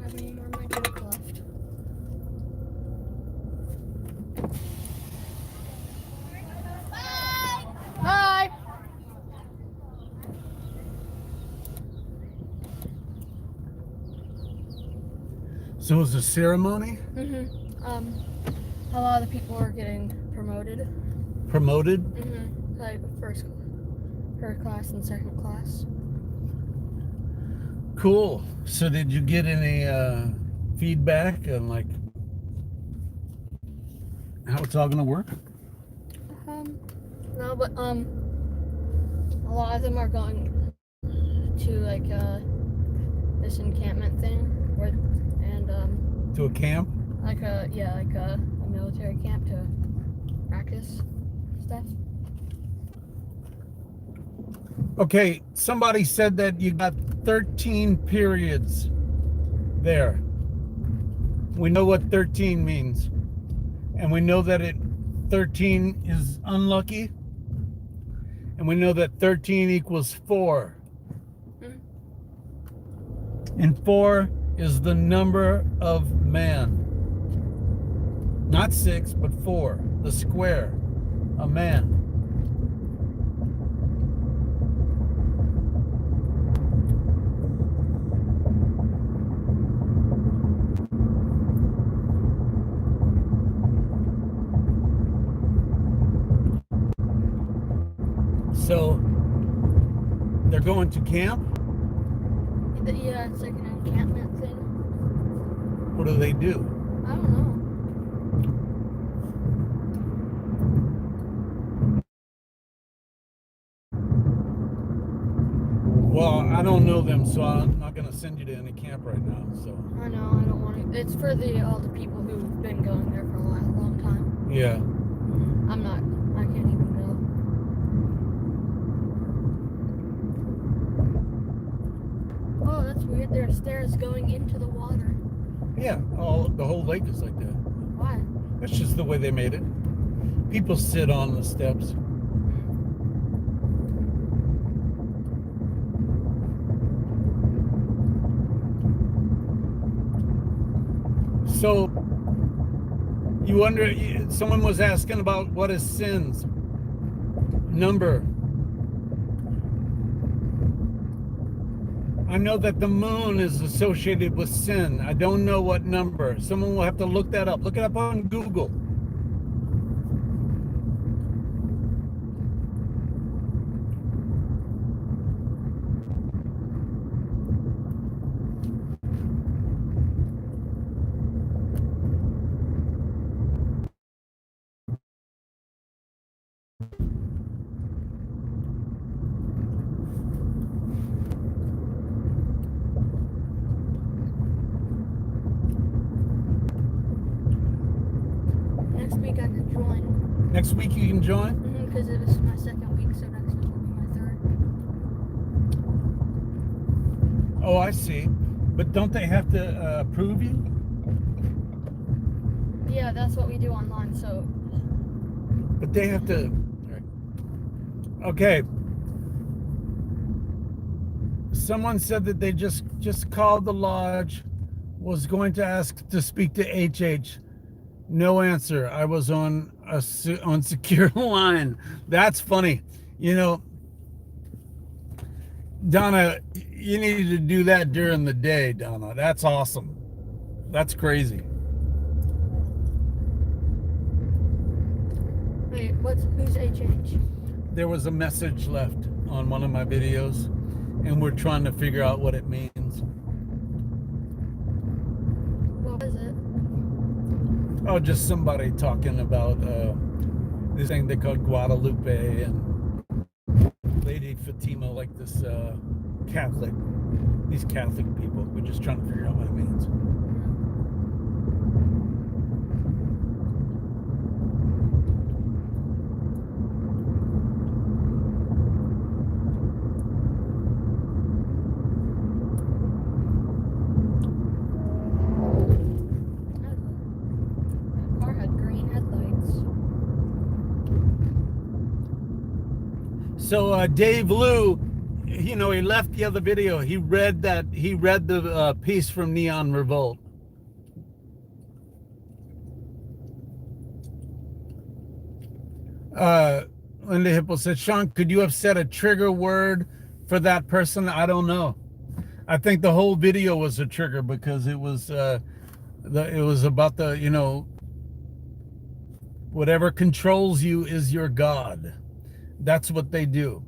have any more of my joke left. Bye! So it was a ceremony? A lot of the people are getting promoted. Promoted? Like first class and second class. Cool. So did you get any feedback on like how it's all gonna work? No, but a lot of them are going to like this encampment thing, To a camp? like a military camp to practice stuff. Okay, somebody said that you got 13 periods there. We know what 13 means. And we know that 13 is unlucky. And we know that 13 equals 4. And 4 is the number of man. Not 6, but 4. The square. A man. So they're going to camp? Yeah, it's like an encampment thing. What do they do? I don't know. Well, I don't know them, so I'm not going to send you to any camp right now. So I know, I don't want to. It's for all the people who've been going there for a long time. Yeah. I can't even go. Oh, that's weird. There are stairs going into the water. Yeah, the whole lake is like that. Why? That's just the way they made it. People sit on the steps. So, you wonder, someone was asking about what is sin's number. I know that the moon is associated with sin. I don't know what number. Someone will have to look that up. Look it up on Google. Next week I can join. Next week you can join? Because it was my second week, so next week will be my third. Oh, I see. But don't they have to approve you? Yeah, that's what we do online, so. But they have to. Okay. Someone said that they just called the lodge, was going to ask to speak to HH. No answer. I was on secure line. That's funny. You know, Donna, you need to do that during the day, Donna. That's awesome. That's crazy. Wait, who's HH? There was a message left on one of my videos, and we're trying to figure out what it means. What is it? Oh, just somebody talking about this thing they call Guadalupe and Lady Fatima, like this these Catholic people. We're just trying to figure out what it means. Car had green headlights. So Dave Liu, you know, he left the other video. He read the piece from Neon Revolt. Linda Hipple said, Sean, could you have set a trigger word for that person? I don't know. I think the whole video was a trigger because it was about the, you know, whatever controls you is your God. That's what they do.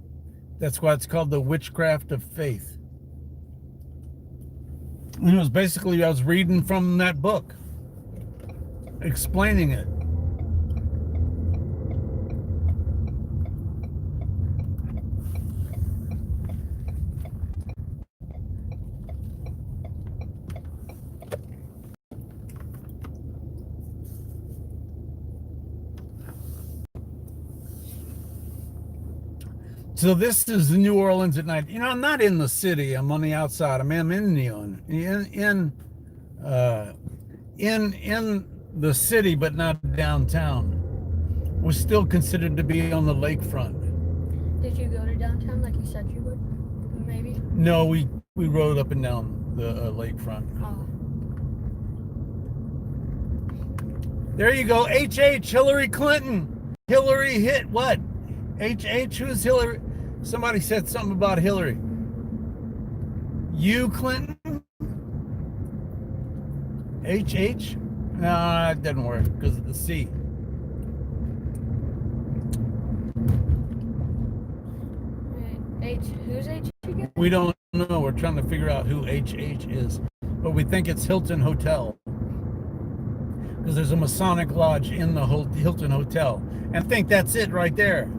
That's why it's called the witchcraft of faith. And it was basically, I was reading from that book, explaining it. So this is New Orleans at night. You know, I'm not in the city. I'm on the outside. I'm in Neon, in the city, but not downtown. We're still considered to be on the lakefront. Did you go to downtown like you said you would? Maybe. No, we rode up and down the lakefront. Oh. There you go. HH, Hillary Clinton. Hillary hit what? HH, who's Hillary? Somebody said something about Hillary. You, Clinton? HH? No, it didn't work because of the C. Who's H again? We don't know. We're trying to figure out who HH is. But we think it's Hilton Hotel. Because there's a Masonic lodge in the Hilton Hotel. And I think that's it right there.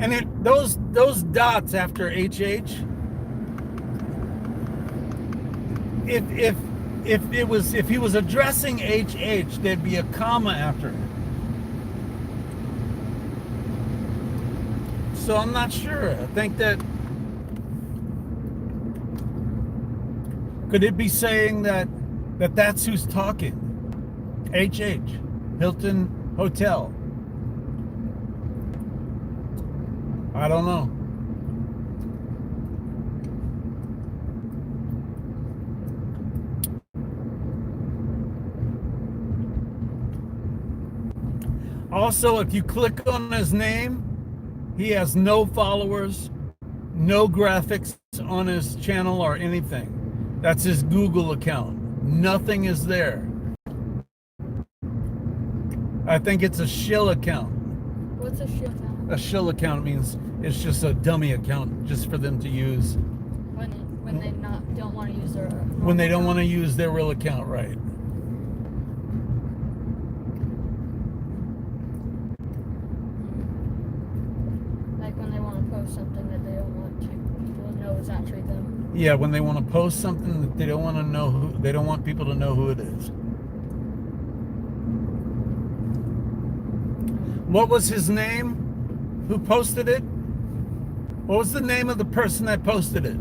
And those dots after HH, if he was addressing HH, there'd be a comma after it. So I'm not sure. I think that could it be saying that's who's talking? HH, Hilton Hotel. I don't know. Also, if you click on his name, he has no followers, no graphics on his channel or anything. That's his Google account. Nothing is there. I think it's a shill account. What's a shill account? A shill account means it's just a dummy account just for them to use when they don't want to use their when they don't want to use their real account, right? Like when they want to post something that they don't want people to know is actually them. Yeah, when they want to post something that they don't want to know they don't want people to know who it is. What was his name? Who posted it? What was the name of the person that posted it?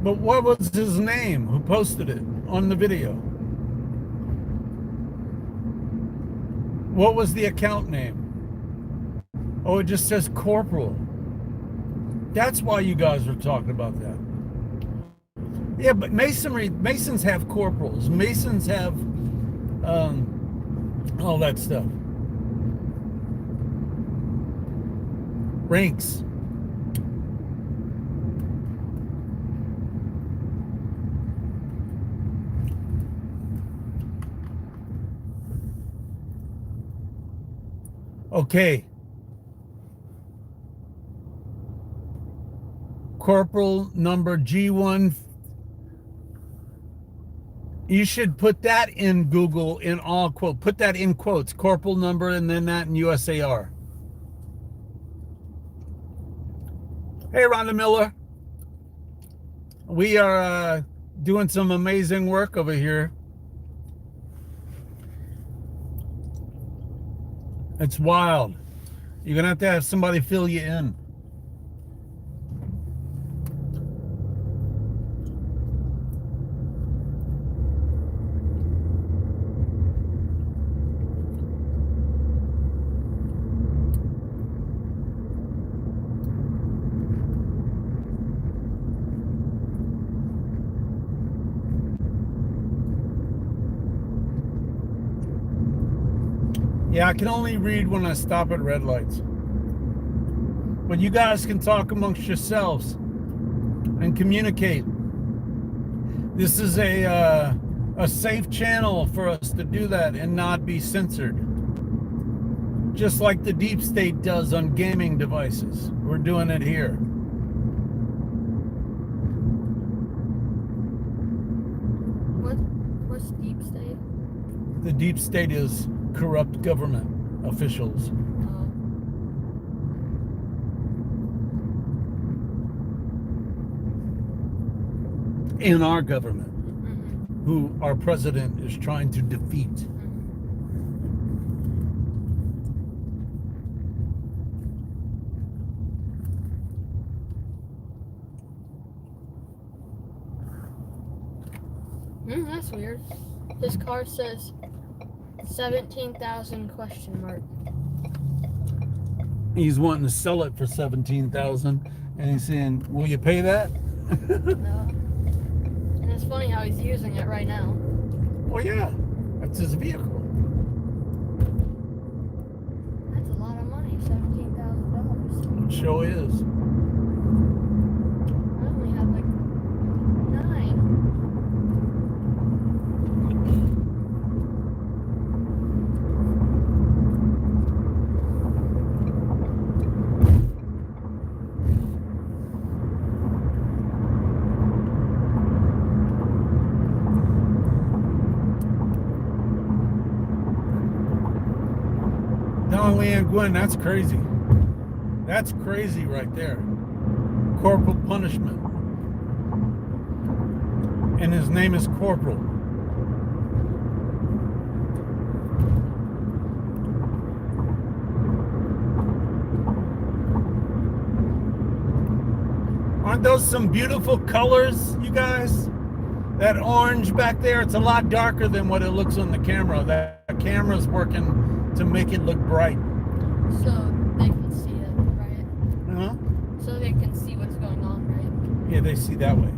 But what was his name? Who posted it on the video? What was the account name? Oh, it just says Corporal. That's why you guys were talking about that. Yeah, but Masons have corporals. Masons have all that stuff. Ranks. Okay. Corporal number G1 You should put that in Google in all quote. Put that in quotes, corporal number, and then that in USAR. Hey, Rhonda Miller. We are doing some amazing work over here. It's wild. You're going to have somebody fill you in. Yeah, I can only read when I stop at red lights. But you guys can talk amongst yourselves and communicate. This is a safe channel for us to do that and not be censored. Just like the deep state does on gaming devices. We're doing it here. What's deep state? The deep state is corrupt government officials. In our government, who our president is trying to defeat. That's weird. This car says 17,000 question mark. He's wanting to sell it for 17,000, and he's saying, "Will you pay that?" No. And it's funny how he's using it right now. Well, yeah, that's his vehicle. That's a lot of money, $17,000. It sure is. I only have like 9. And Gwen, that's crazy. That's crazy right there. Corporal punishment. And his name is Corporal. Aren't those some beautiful colors, you guys? That orange back there, it's a lot darker than what it looks on the camera. That camera's working to make it look bright. So they can see it, right? Uh-huh. So they can see what's going on, right? Yeah, they see that way.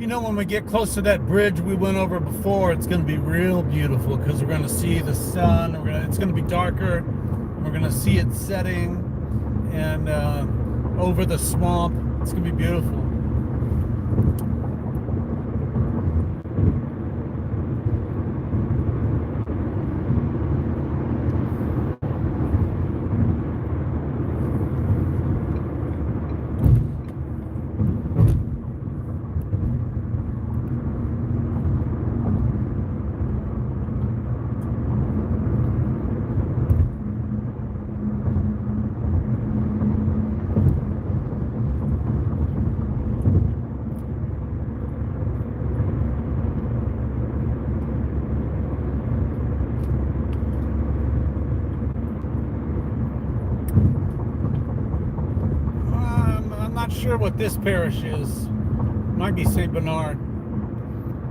You know, when we get close to that bridge we went over before, it's going to be real beautiful because we're going to see the sun. It's going to be darker. We're going to see it setting and over the swamp. It's going to be beautiful. Sure what this parish is. Might be St. Bernard.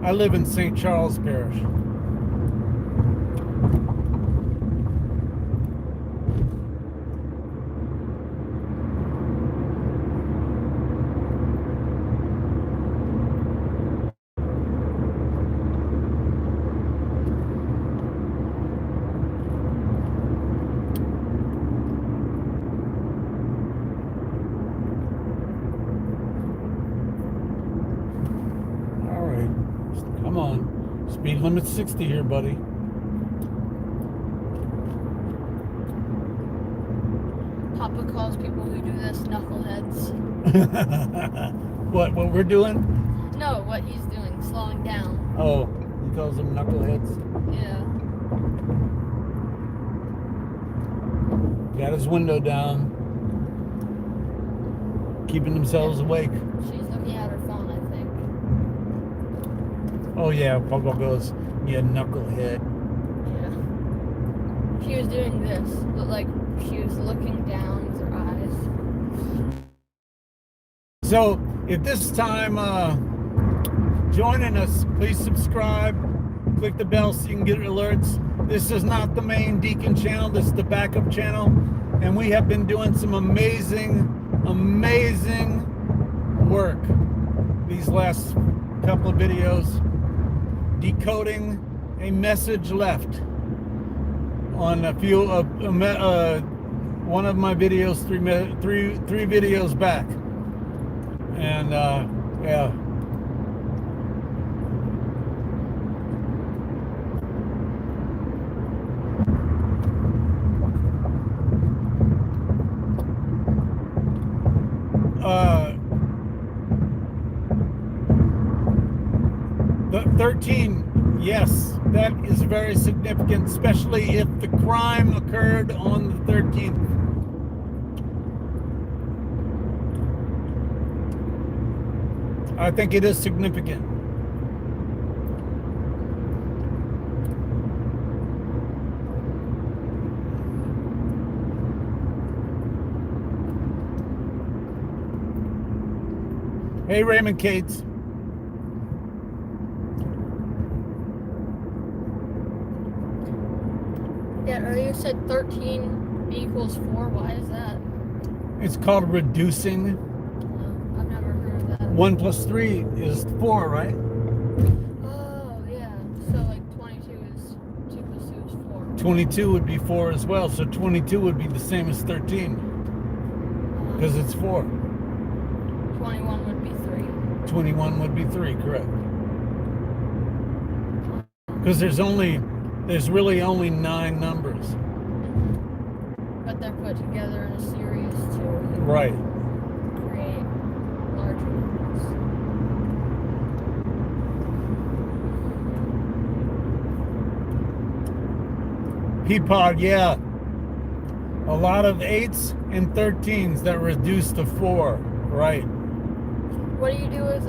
I live in St. Charles Parish. come on. Speed limit's 60 here, buddy. Papa calls people who do this knuckleheads. What we're doing? No, what he's doing, slowing down. Oh, he calls them knuckleheads. Yeah. Got his window down. Keeping themselves awake. She's looking at her phone, I think. Oh yeah, Pogo goes, yeah, knucklehead. Yeah. She was doing this, but like she was looking down with her eyes. So, if this time joining us, please subscribe, click the bell so you can get alerts. This is not the main Deacon channel, this is the backup channel, and we have been doing some amazing work these last couple of videos, decoding a message left on a few one of my videos three videos back. And yeah, the 13, yes, that is very significant, especially if the crime occurred on the 13th. I think it is significant. Hey, Raymond Cates. Yeah, earlier said 13 equals 4. Why is that? It's called reducing. I've never heard of that. 1 plus 3 is 4, right? Oh, yeah. So, like, 22 is 2 plus 2 is 4. 22 would be 4 as well, so 22 would be the same as 13 because it's 4. 21 would be 3. 21 would be 3, correct? Because there's really only 9 numbers. But they're put together in a series to Right. create larger numbers. Peapod, yeah. A lot of 8s and 13s that reduce to 4, right? What do you do with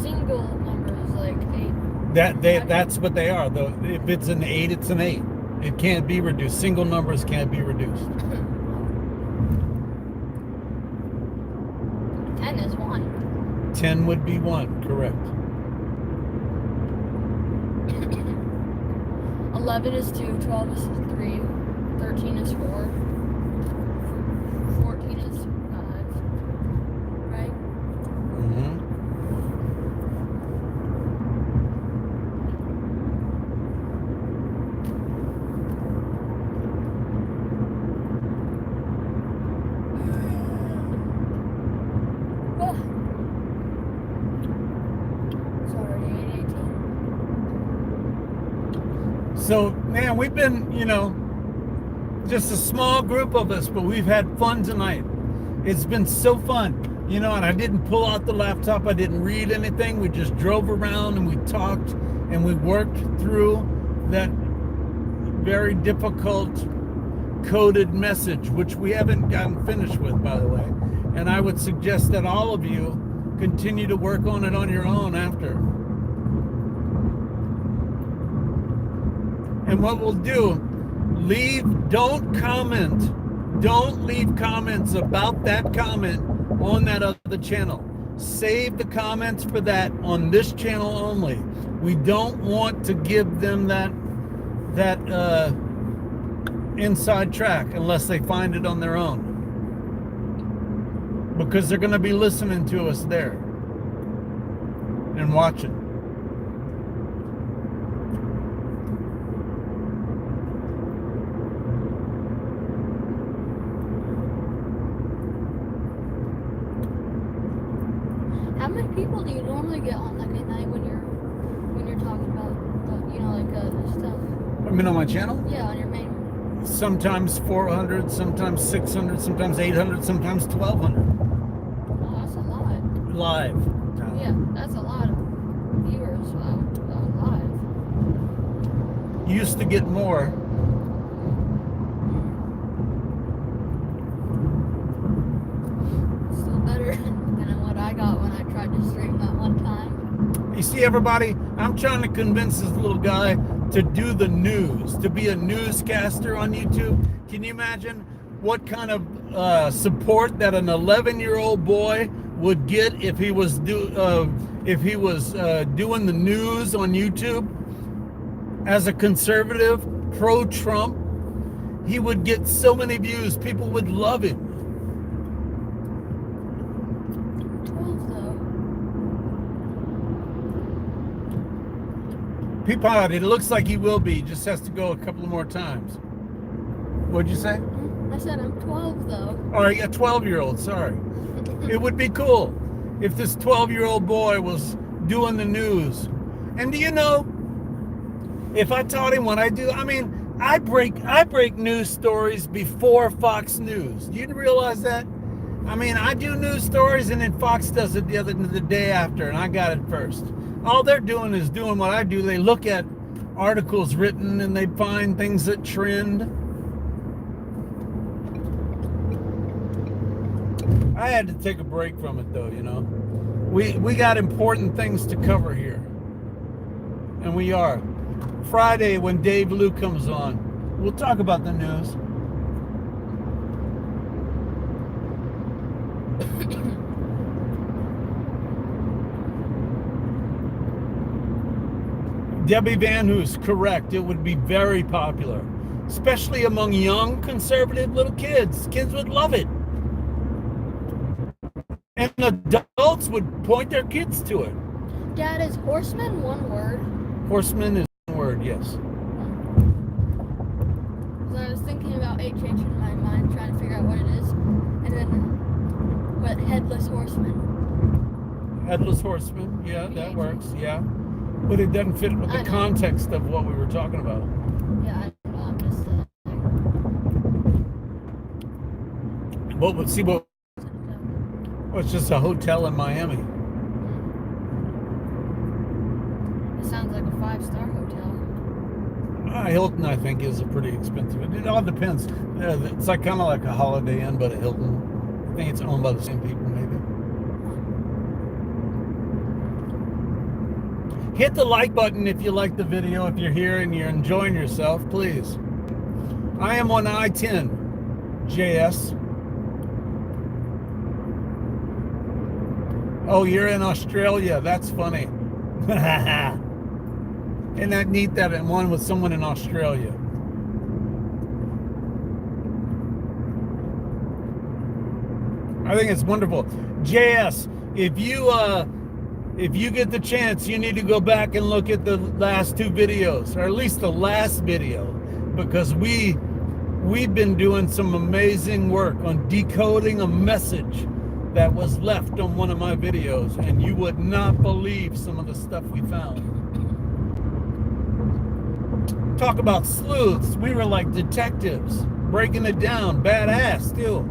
single numbers like 8? That's what they are. Though if it's an 8, it's an 8. It can't be reduced. Single numbers can't be reduced. 10 is 1. 10 would be 1, correct. 11 is 2, 12 is 3, 13 is 4, 14 is 5, right? Mm-hmm. Oh. It's already 8:18. So, man, we've been, just a small group of us, but we've had fun tonight. It's been so fun, and I didn't pull out the laptop. I didn't read anything. We just drove around and we talked and we worked through that very difficult coded message, which we haven't gotten finished with, by the way. And I would suggest that all of you continue to work on it on your own after. And what we'll do, don't leave comments about that comment on that other channel. Save the comments for that on this channel only. We don't want to give them that inside track unless they find it on their own, because they're going to be listening to us there and watching. How many people do you normally get on like a night when you're talking? mean on my channel? Yeah, on your main. Sometimes 400, sometimes 600, sometimes 800, sometimes 1200. Oh, that's a lot. Live. Yeah, that's a lot of viewers live. Used to get more. Still better than what I got when I tried to stream that one time. You see, everybody, I'm trying to convince this little guy to do the news, to be a newscaster on YouTube. Can you imagine what kind of support that an 11-year-old boy would get if he was doing the news on YouTube? As a conservative, pro-Trump, he would get so many views. People would love him. 12 though. Peapod, it looks like he will be. Just has to go a couple more times. What'd you say? I said I'm 12 though. Or a 12-year-old, sorry. It would be cool if this 12-year-old boy was doing the news. And do you know, if I taught him what I do, I mean, I break news stories before Fox News. Do you realize that? I mean, I do news stories and then Fox does it the day after, and I got it first. All they're doing is doing what I do. They look at articles written and they find things that trend. I had to take a break from it though, you know. We got important things to cover here. And we are. Friday when Dave Lou comes on, we'll talk about the news. Debbie Van Hoos, correct. It would be very popular, especially among young conservative little kids. Kids would love it. And adults would point their kids to it. Dad, is horseman one word? Horseman is one word, yes. So I was thinking about HH in my mind, trying to figure out what it is. And then, what, headless horseman? Headless horseman, yeah, that works, yeah. But it doesn't fit with the context of what we were talking about. Yeah, I don't know, I'm just Well, see what? Well, it's just a hotel in Miami. It sounds like a 5-star hotel. Hilton, I think, is a pretty expensive. It all depends. It's like kind of like a Holiday Inn, but a Hilton. I think it's owned by the same people, maybe. Hit the like button if you like the video. If you're here and you're enjoying yourself, please. I am on I-10, JS. Oh, you're in Australia. That's funny. Isn't that neat that I'm one with someone in Australia? I think it's wonderful. JS, if you get the chance, you need to go back and look at the last 2 videos, or at least the last video, because we've been doing some amazing work on decoding a message that was left on one of my videos, and you would not believe some of the stuff we found. Talk about sleuths. We were like detectives, breaking it down, badass still.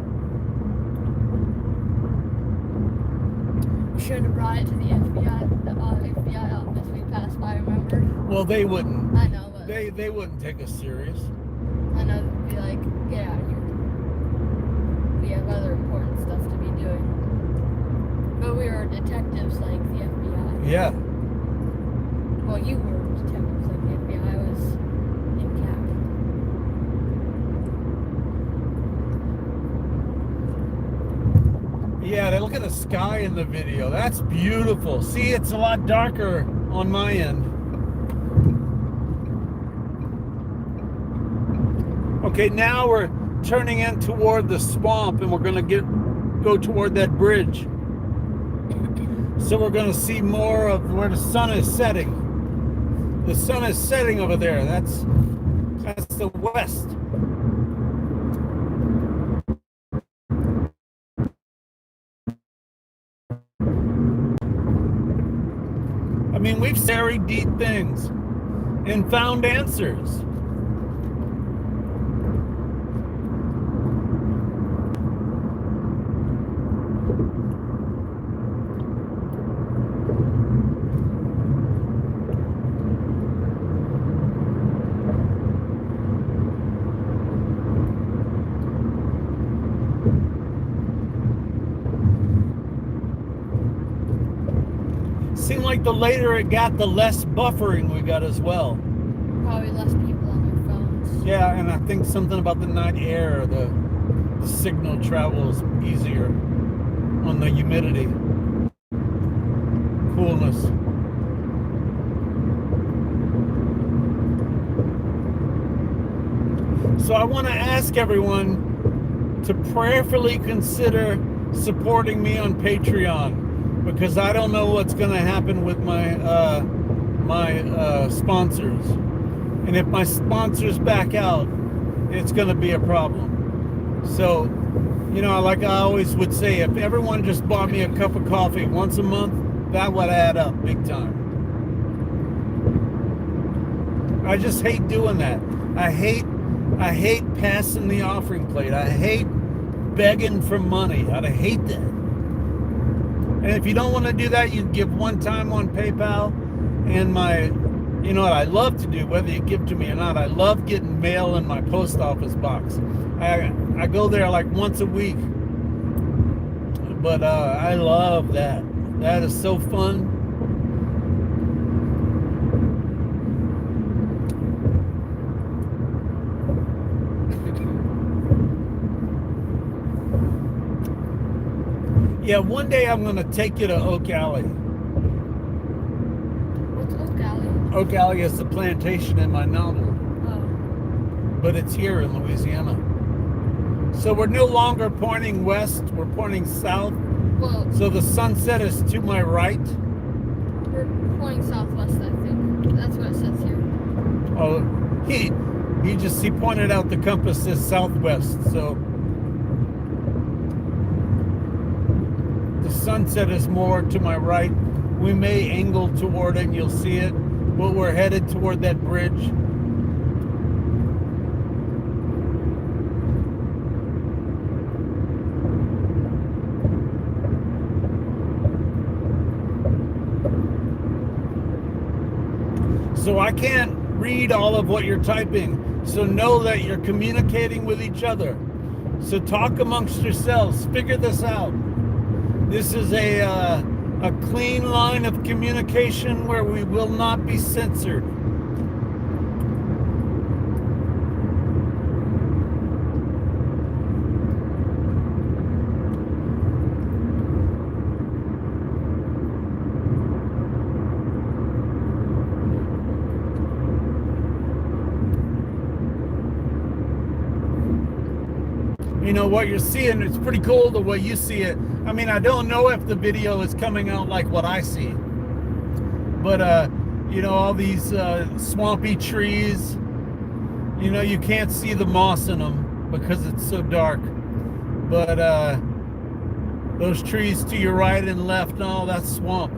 We should have brought it to the FBI office we passed by, remember? Well, they wouldn't. I know, but They wouldn't take us serious. I know they'd be like, get out of here. We have other important stuff to be doing. But we were detectives like the FBI. Yeah. Well, you were detectives like the FBI. I was in cap. Yeah, look at the sky in the video. That's beautiful. See, it's a lot darker on my end. Okay, now we're turning in toward the swamp and we're going to go toward that bridge. So we're going to see more of where the sun is setting. The sun is setting over there. That's the west. I mean, we've buried deep things and found answers. the later it got, the less buffering we got as well. Probably less people on their phones. Yeah, and I think something about the night air, the signal travels easier on the humidity, coolness. So I want to ask everyone to prayerfully consider supporting me on Patreon, because I don't know what's going to happen with my sponsors. And if my sponsors back out, it's going to be a problem. So, you know, like I always would say, if everyone just bought me a cup of coffee once a month, that would add up big time. I just hate doing that. I hate passing the offering plate. I hate begging for money. I hate that. And if you don't want to do that, you can give one time on PayPal. And you know what I love to do, whether you give to me or not, I love getting mail in my post office box. I go there like once a week. But I love that. That is so fun. Yeah, one day I'm going to take you to Oak Alley. What's Oak Alley? Oak Alley is the plantation in my novel. Oh. But it's here in Louisiana. So we're no longer pointing west, we're pointing south. Well, so the sunset is to my right. We're pointing southwest, I think. That's what it says here. Oh, he pointed out the compass says southwest, so the sunset is more to my right. We may angle toward it and you'll see it, but we're headed toward that bridge. So I can't read all of what you're typing. So know that you're communicating with each other. So talk amongst yourselves. Figure this out. This is a clean line of communication where we will not be censored. You know what you're seeing, it's pretty cool the way you see it. I mean, I don't know if the video is coming out like what I see, but you know, all these swampy trees, you know, you can't see the moss in them because it's so dark, but those trees to your right and left and all, that's swamp.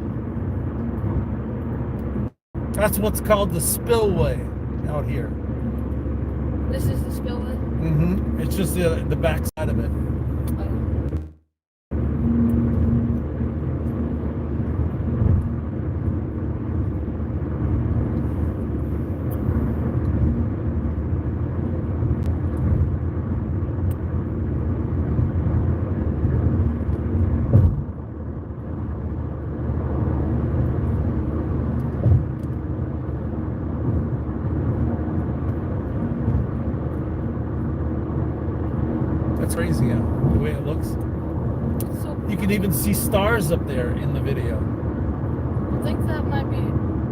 That's what's called the spillway out here. This is the spillway? Mm-hmm. It's just the back side of it. That's crazy, the way it looks. So You can even see stars up there in the video. I think that might be,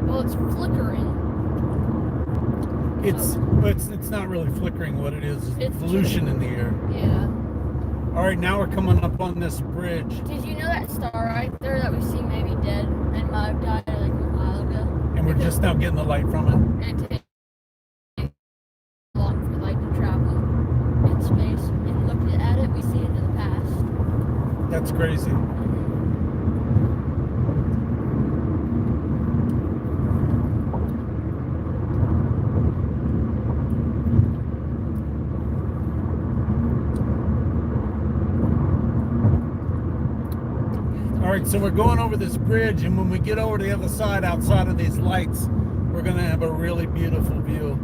well, it's flickering. It's not really flickering. What it is It's pollution in the air. Yeah. All right, now we're coming up on this bridge. Did you know that star right there that we see maybe dead and might have died like a while ago? And we're just now getting the light from it. And it takes long for light to travel in space. And looking at it, we see into the past. That's crazy. All right, so we're going over this bridge, and when we get over to the other side, outside of these lights, we're going to have a really beautiful view.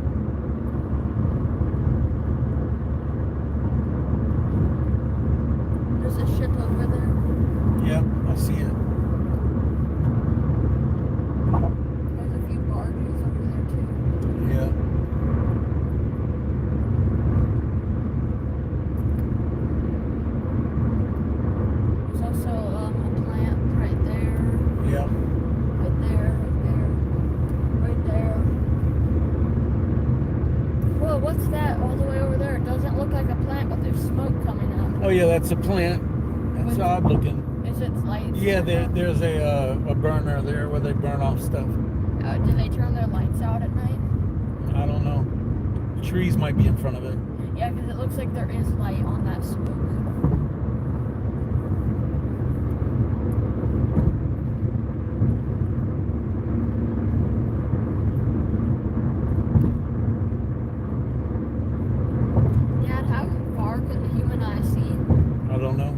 There's a ship over there. Yep, I see it. what's that all the way over there? It doesn't look like a plant, but there's smoke coming out. Oh yeah, that's a plant. That's odd looking. Is it lights? Yeah, there's a burner there where they burn off stuff. Do they turn their lights out at night? I don't know. Trees might be in front of it. Yeah, because it looks like there is light on that smoke. Dad, how far could the human eye see? I don't know.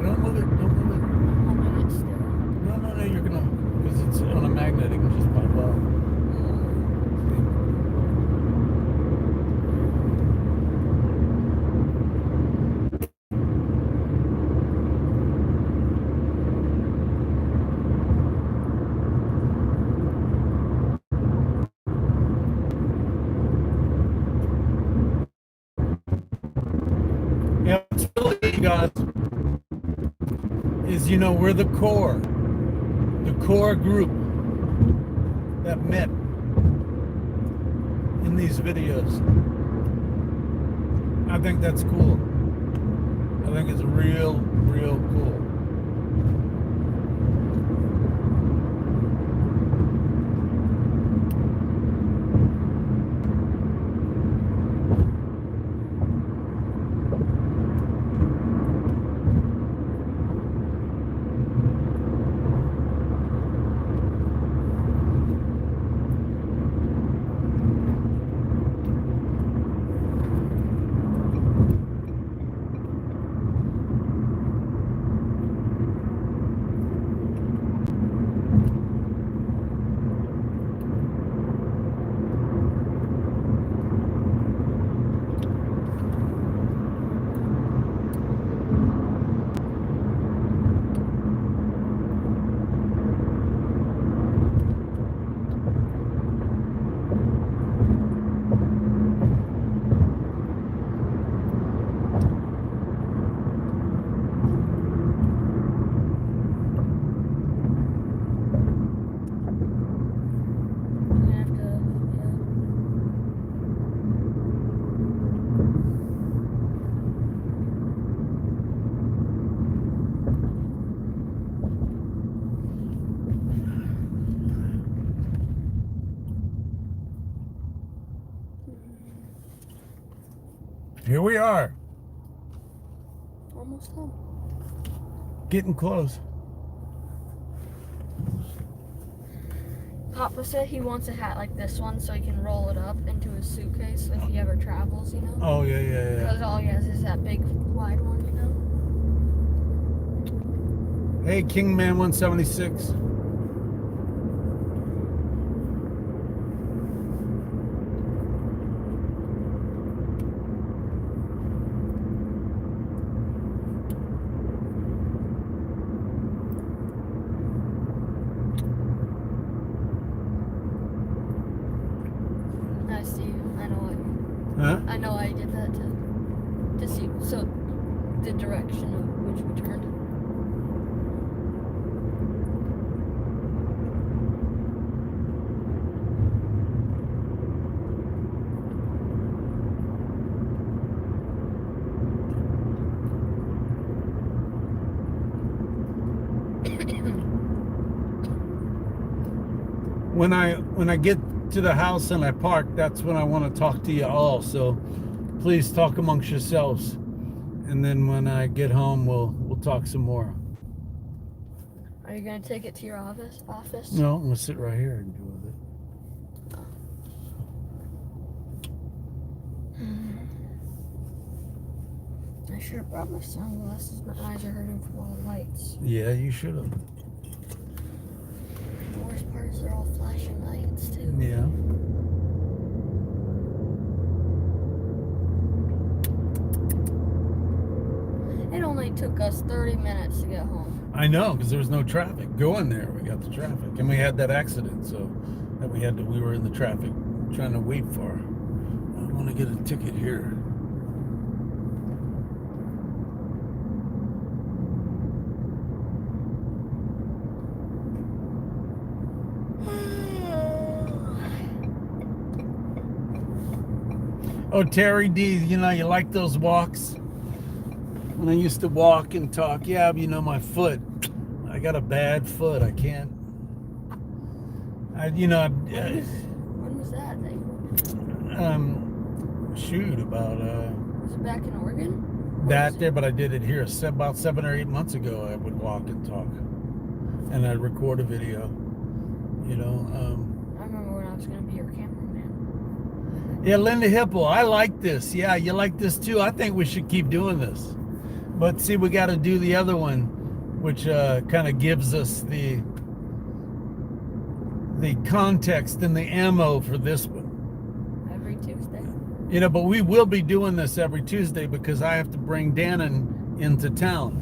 Don't move it. Don't move it. Holding it still. No, you're gonna, because it's on a magnet, it can just pop out. Yeah, what's really, guys, is, we're the core group that met in these videos. I think that's cool. I think it's real cool. Here we are, Almost home. getting close. Papa said he wants a hat like this one so he can roll it up into his suitcase if he ever travels, Oh, yeah. Because all he has is that big, wide one, Hey, Kingman 176. I see. I know why. Huh? I know I did that to see so the direction of which we turned. When I get to the house and I park, that's when I want to talk to you all. So please talk amongst yourselves and then when I get home, we'll talk some more. Are you gonna take it to your office? No, I'm gonna sit right here and deal with it. I should have brought my sunglasses. My eyes are hurting from all the lights. Yeah, you should have. The worst part is they're all flashing lights too. Yeah. It only took us 30 minutes to get home. I know, because there was no traffic. Going there, we got the traffic. And we had that accident, so that we were in the traffic trying to wait for. I want to get a ticket here. Oh, Terry D, you know, you like those walks? When I used to walk and talk, yeah, you know, my foot. I got a bad foot. I can't. When was that? Shoot, about Was it back in Oregon? that there, but I did it here about 7 or 8 months ago. I would walk and talk, and I'd record a video. You know. I remember when I was gonna be your cameraman. Yeah, Linda Hipple, I like this. Yeah, you like this too. I think we should keep doing this. But see, we got to do the other one, which kind of gives us the context and the ammo for this one. Every Tuesday. You know, but we will be doing this every Tuesday because I have to bring Dannon into town.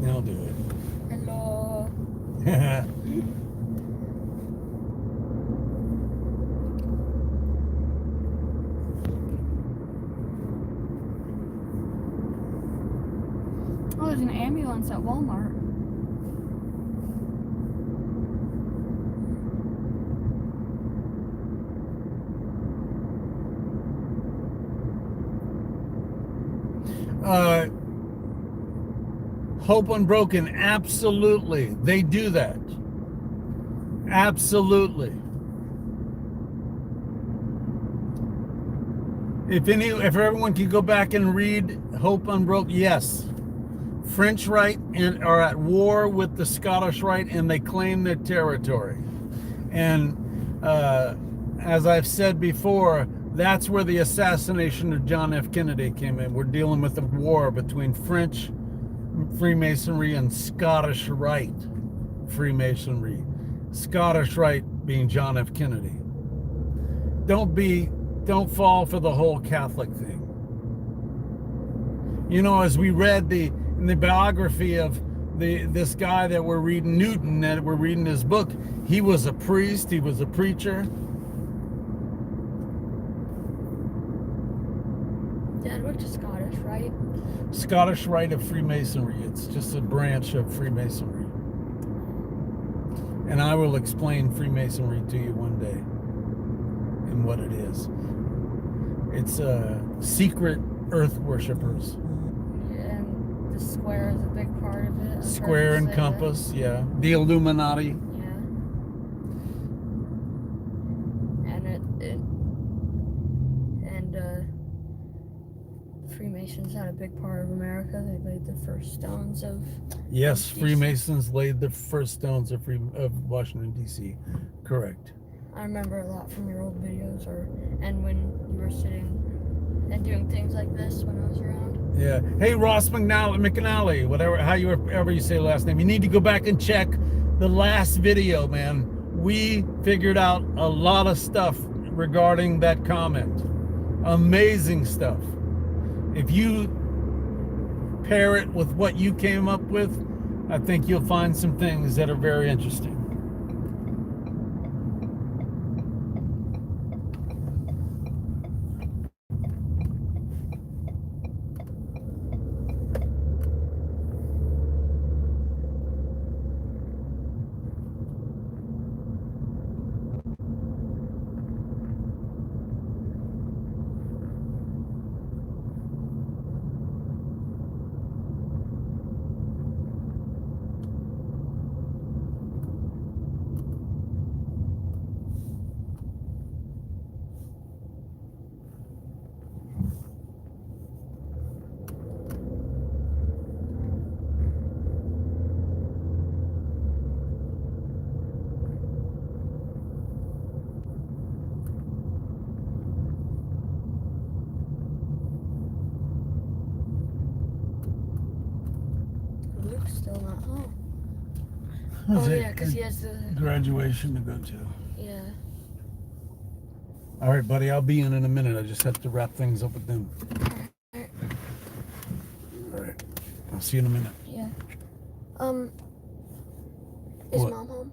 I'll do it. Hello. Oh, there's an ambulance at Walmart. Hope Unbroken, absolutely. They do that. Absolutely. If everyone can go back and read Hope Unbroken, yes. French right are at war with the Scottish right, and they claim their territory. And as I've said before, that's where the assassination of John F. Kennedy came in. We're dealing with a war between French Freemasonry and Scottish Rite Freemasonry. Scottish Rite being John F. Kennedy. Don't fall for the whole Catholic thing. You know, as we read in the biography of this guy that we're reading, Newton, that we're reading his book, he was a priest, he was a preacher. Dad went to Scottish, right? Scottish Rite of Freemasonry. It's just a branch of Freemasonry. And I will explain Freemasonry to you one day and what it is. It's secret earth worshippers. And the square is a big part of it. Square and compass, yeah. The Illuminati. Yeah. And Freemasons had a big part of America. They laid the first stones of. Yes, Freemasons laid the first stones of Washington, D.C. Correct. I remember a lot from your old videos, and when you were sitting and doing things like this when I was around. Yeah. Hey, Ross McNally, however you say the last name. You need to go back and check the last video, man. We figured out a lot of stuff regarding that comment. Amazing stuff. If you pair it with what you came up with, I think you'll find some things that are very interesting. Oh yeah, because he has the graduation to go to. yeah. All right, buddy. I'll be in a minute. I just have to wrap things up with them. All right. I'll see you in a minute. Yeah. Is What? Mom home?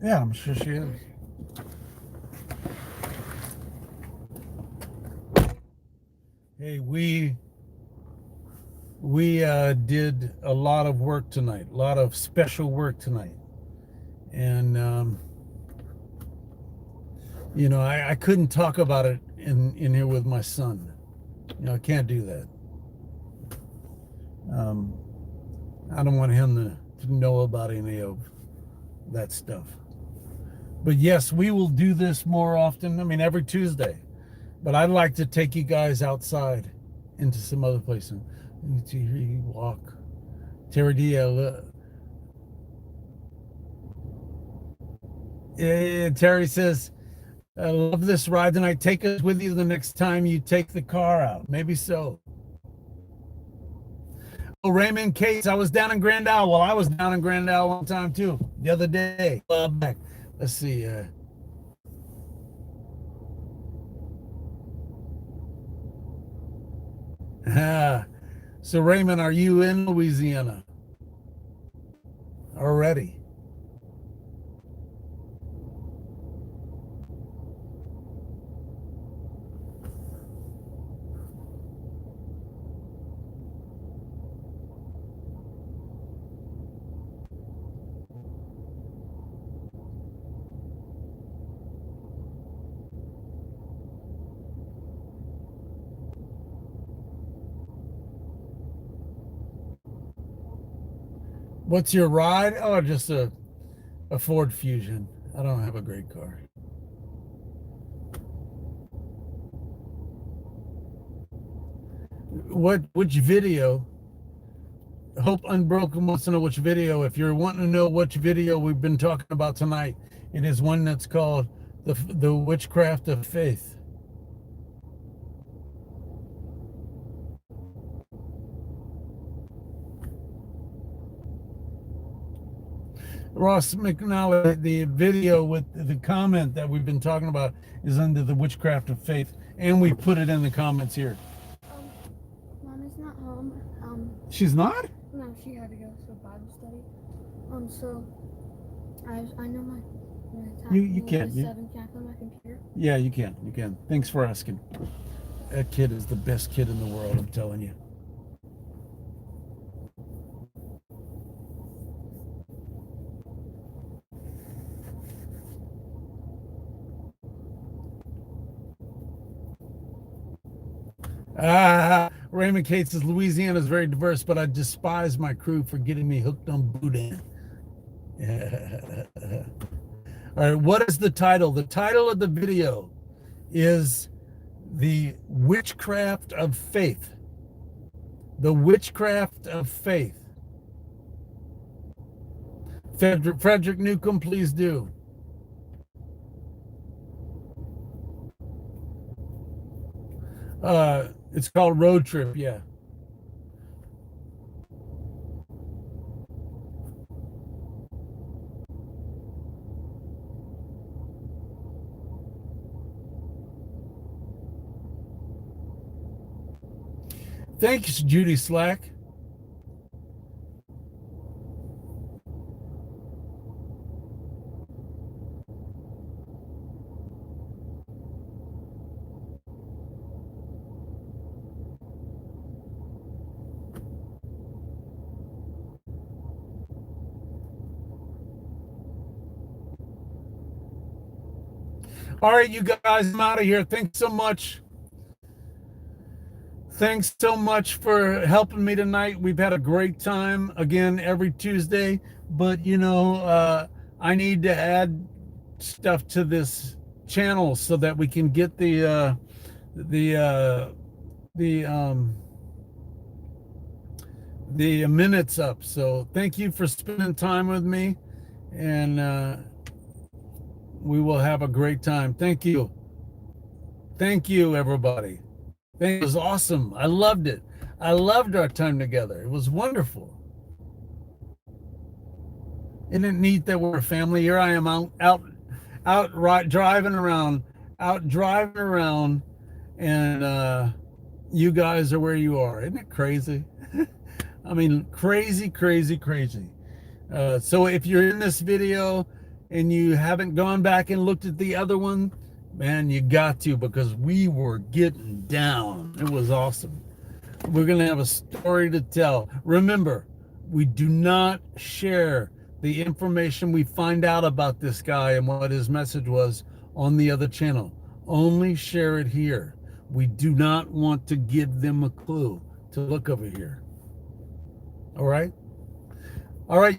Yeah, I'm sure she is. Hey, we did a lot of work tonight, a lot of special work tonight, and you know, I couldn't talk about it in here with my son. You know, I can't do that. I don't want him to know about any of that stuff. But yes, we will do this more often. I mean, every Tuesday. But I'd like to take you guys outside into some other places. You walk. Terry Dia. Terry says, I love this ride tonight. Take us with you the next time you take the car out. Maybe so. Oh, Raymond Case, I was down in Grand Isle. Well, I was down in Grand Isle one time too. The other day. Back. Let's see. So Raymond, are you in Louisiana already? What's your ride? Oh, just a Ford Fusion. I don't have a great car. Which video? Hope Unbroken wants to know which video. If you're wanting to know which video we've been talking about tonight, it is one that's called the Witchcraft of Faith. Ross McNally, the video with the comment that we've been talking about is under the Witchcraft of Faith, and we put it in the comments here. Mom is not home. She's not? No, she had to go to Bible study. So I know my you can't. Can I play my computer? Yeah, you can. You can. Thanks for asking. That kid is the best kid in the world, I'm telling you. Raymond Cates says Louisiana is very diverse, but I despise my crew for getting me hooked on Boutte. All right, what is the title? The title of the video is The Witchcraft of Faith. The Witchcraft of Faith. Frederick Newcomb, please do. It's called Road Trip, yeah. Thanks, Judy Slack. All right, you guys, I'm out of here. Thanks so much. Thanks so much for helping me tonight. We've had a great time again every Tuesday, but you know, I need to add stuff to this channel so that we can get the minutes up. So thank you for spending time with me, and we will have a great time. Thank you. Thank you, everybody. It was awesome. I loved it. I loved our time together. It was wonderful. Isn't it neat that we're a family? Here I am driving around, and you guys are where you are. Isn't it crazy? I mean, crazy, crazy, crazy. So if you're in this video and you haven't gone back and looked at the other one, man, you got to, because we were getting down. It was awesome. We're going to have a story to tell. Remember, we do not share the information we find out about this guy and what his message was on the other channel. Only share it here. We do not want to give them a clue to look over here. All right? All right.